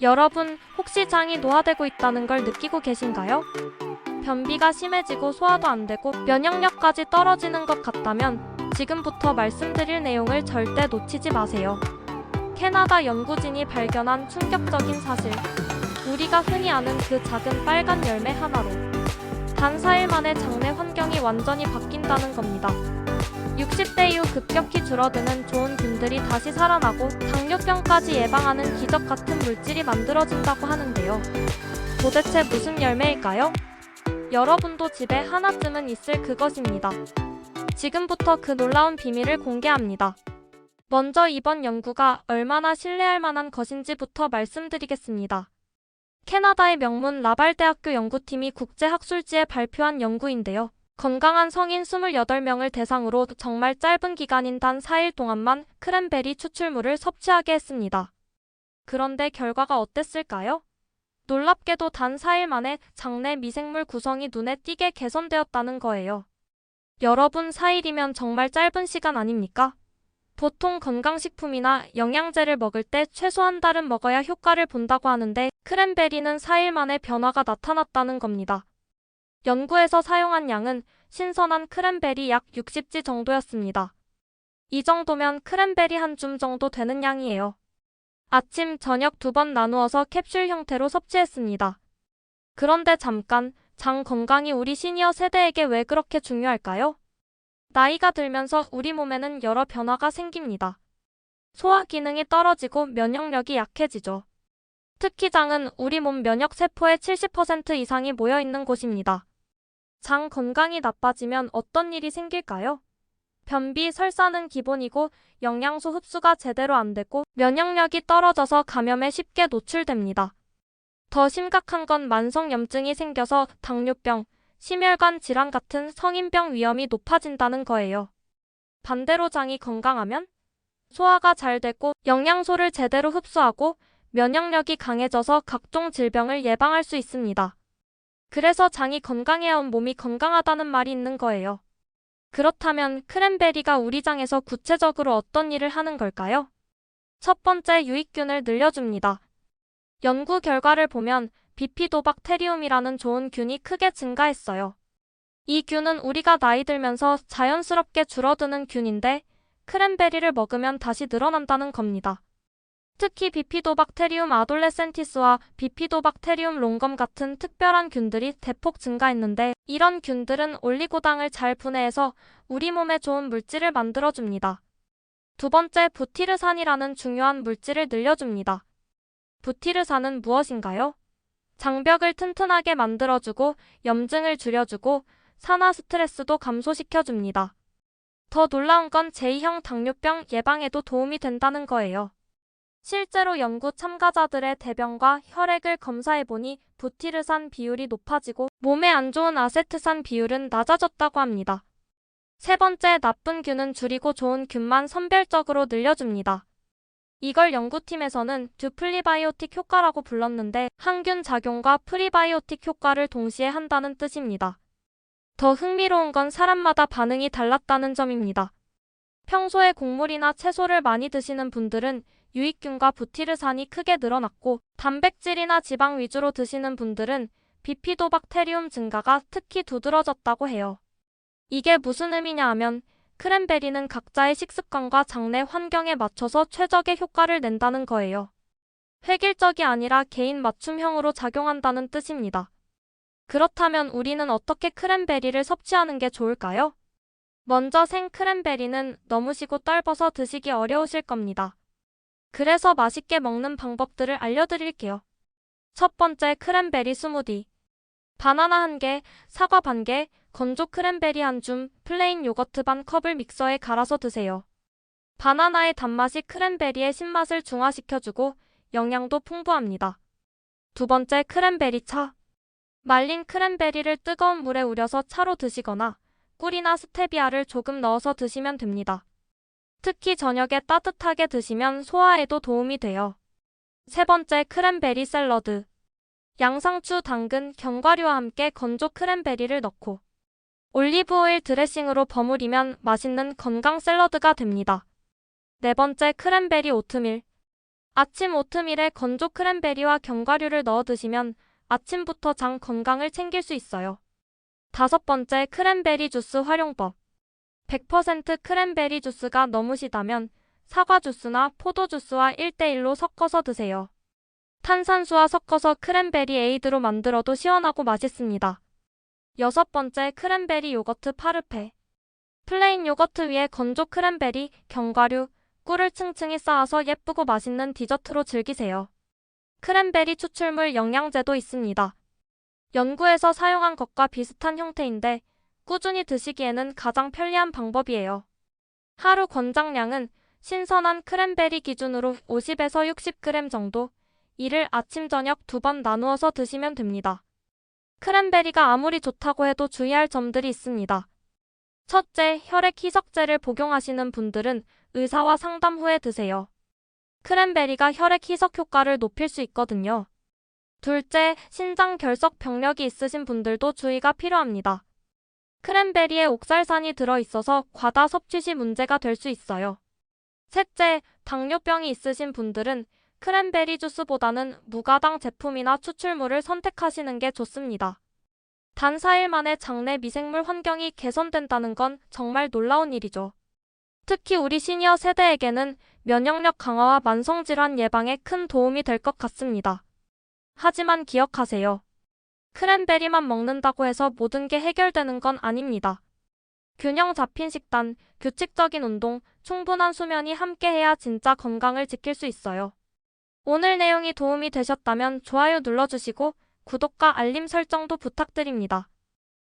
여러분, 혹시 장이 노화되고 있다는 걸 느끼고 계신가요? 변비가 심해지고 소화도 안 되고 면역력까지 떨어지는 것 같다면 지금부터 말씀드릴 내용을 절대 놓치지 마세요. 캐나다 연구진이 발견한 충격적인 사실. 우리가 흔히 아는 그 작은 빨간 열매 하나로 단 4일 만에 장내 환경이 완전히 바뀐다는 겁니다. 60대 이후 급격히 줄어드는 좋은 균들이 다시 살아나고 당뇨병까지 예방하는 기적 같은 물질이 만들어진다고 하는데요. 도대체 무슨 열매일까요? 여러분도 집에 하나쯤은 있을 그것입니다. 지금부터 그 놀라운 비밀을 공개합니다. 먼저 이번 연구가 얼마나 신뢰할 만한 것인지부터 말씀드리겠습니다. 캐나다의 명문 라발 대학교 연구팀이 국제학술지에 발표한 연구인데요. 건강한 성인 28명을 대상으로 정말 짧은 기간인 단 4일 동안만 크랜베리 추출물을 섭취하게 했습니다. 그런데 결과가 어땠을까요? 놀랍게도 단 4일 만에 장내 미생물 구성이 눈에 띄게 개선되었다는 거예요. 여러분, 4일이면 정말 짧은 시간 아닙니까? 보통 건강식품이나 영양제를 먹을 때 최소 한 달은 먹어야 효과를 본다고 하는데 크랜베리는 4일 만에 변화가 나타났다는 겁니다. 연구에서 사용한 양은 신선한 크랜베리 약 60지 정도였습니다. 이 정도면 크랜베리 한 줌 정도 되는 양이에요. 아침, 저녁 2번 나누어서 캡슐 형태로 섭취했습니다. 그런데 잠깐, 장 건강이 우리 시니어 세대에게 왜 그렇게 중요할까요? 나이가 들면서 우리 몸에는 여러 변화가 생깁니다. 소화 기능이 떨어지고 면역력이 약해지죠. 특히 장은 우리 몸 면역 세포의 70% 이상이 모여 있는 곳입니다. 장 건강이 나빠지면 어떤 일이 생길까요? 변비, 설사는 기본이고 영양소 흡수가 제대로 안 되고 면역력이 떨어져서 감염에 쉽게 노출됩니다. 더 심각한 건 만성염증이 생겨서 당뇨병, 심혈관 질환 같은 성인병 위험이 높아진다는 거예요. 반대로 장이 건강하면 소화가 잘 되고 영양소를 제대로 흡수하고 면역력이 강해져서 각종 질병을 예방할 수 있습니다. 그래서 장이 건강해야 몸이 건강하다는 말이 있는 거예요. 그렇다면 크랜베리가 우리 장에서 구체적으로 어떤 일을 하는 걸까요? 첫 번째, 유익균을 늘려줍니다. 연구 결과를 보면 비피도박테리움이라는 좋은 균이 크게 증가했어요. 이 균은 우리가 나이 들면서 자연스럽게 줄어드는 균인데 크랜베리를 먹으면 다시 늘어난다는 겁니다. 특히 비피도박테리움 아돌레센티스와 비피도박테리움 롱검 같은 특별한 균들이 대폭 증가했는데 이런 균들은 올리고당을 잘 분해해서 우리 몸에 좋은 물질을 만들어줍니다. 두 번째, 부티르산이라는 중요한 물질을 늘려줍니다. 부티르산은 무엇인가요? 장벽을 튼튼하게 만들어주고 염증을 줄여주고 산화 스트레스도 감소시켜줍니다. 더 놀라운 건 제2형 당뇨병 예방에도 도움이 된다는 거예요. 실제로 연구 참가자들의 대변과 혈액을 검사해보니 부티르산 비율이 높아지고 몸에 안 좋은 아세트산 비율은 낮아졌다고 합니다. 세 번째, 나쁜 균은 줄이고 좋은 균만 선별적으로 늘려줍니다. 이걸 연구팀에서는 듀플리바이오틱 효과라고 불렀는데 항균 작용과 프리바이오틱 효과를 동시에 한다는 뜻입니다. 더 흥미로운 건 사람마다 반응이 달랐다는 점입니다. 평소에 곡물이나 채소를 많이 드시는 분들은 유익균과 부티르산이 크게 늘어났고 단백질이나 지방 위주로 드시는 분들은 비피도박테리움 증가가 특히 두드러졌다고 해요. 이게 무슨 의미냐 하면 크랜베리는 각자의 식습관과 장내 환경에 맞춰서 최적의 효과를 낸다는 거예요. 획일적이 아니라 개인 맞춤형으로 작용한다는 뜻입니다. 그렇다면 우리는 어떻게 크랜베리를 섭취하는 게 좋을까요? 먼저 생 크랜베리는 너무 시고 떫어서 드시기 어려우실 겁니다. 그래서 맛있게 먹는 방법들을 알려드릴게요. 첫 번째, 크랜베리 스무디. 바나나 1개, 사과 반 개, 건조 크랜베리 1줌, 플레인 요거트 반 컵을 믹서에 갈아서 드세요. 바나나의 단맛이 크랜베리의 신맛을 중화시켜주고 영양도 풍부합니다. 두 번째, 크랜베리 차. 말린 크랜베리를 뜨거운 물에 우려서 차로 드시거나 꿀이나 스테비아를 조금 넣어서 드시면 됩니다. 특히 저녁에 따뜻하게 드시면 소화에도 도움이 돼요. 세 번째, 크랜베리 샐러드. 양상추, 당근, 견과류와 함께 건조 크랜베리를 넣고 올리브오일 드레싱으로 버무리면 맛있는 건강 샐러드가 됩니다. 네 번째, 크랜베리 오트밀. 아침 오트밀에 건조 크랜베리와 견과류를 넣어 드시면 아침부터 장 건강을 챙길 수 있어요. 5번째, 크랜베리 주스 활용법. 100% 크랜베리 주스가 너무 시다면 사과 주스나 포도 주스와 1대1로 섞어서 드세요. 탄산수와 섞어서 크랜베리 에이드로 만들어도 시원하고 맛있습니다. 6번째, 크랜베리 요거트 파르페. 플레인 요거트 위에 건조 크랜베리, 견과류, 꿀을 층층이 쌓아서 예쁘고 맛있는 디저트로 즐기세요. 크랜베리 추출물 영양제도 있습니다. 연구에서 사용한 것과 비슷한 형태인데 꾸준히 드시기에는 가장 편리한 방법이에요. 하루 권장량은 신선한 크랜베리 기준으로 50에서 60g 정도, 이를 아침 저녁 2번 나누어서 드시면 됩니다. 크랜베리가 아무리 좋다고 해도 주의할 점들이 있습니다. 첫째, 혈액 희석제를 복용하시는 분들은 의사와 상담 후에 드세요. 크랜베리가 혈액 희석 효과를 높일 수 있거든요. 둘째, 신장 결석 병력이 있으신 분들도 주의가 필요합니다. 크랜베리에 옥살산이 들어있어서 과다 섭취 시 문제가 될 수 있어요. 셋째, 당뇨병이 있으신 분들은 크랜베리 주스보다는 무가당 제품이나 추출물을 선택하시는 게 좋습니다. 단 4일 만에 장내 미생물 환경이 개선된다는 건 정말 놀라운 일이죠. 특히 우리 시니어 세대에게는 면역력 강화와 만성질환 예방에 큰 도움이 될 것 같습니다. 하지만 기억하세요. 크랜베리만 먹는다고 해서 모든 게 해결되는 건 아닙니다. 균형 잡힌 식단, 규칙적인 운동, 충분한 수면이 함께해야 진짜 건강을 지킬 수 있어요. 오늘 내용이 도움이 되셨다면 좋아요 눌러주시고 구독과 알림 설정도 부탁드립니다.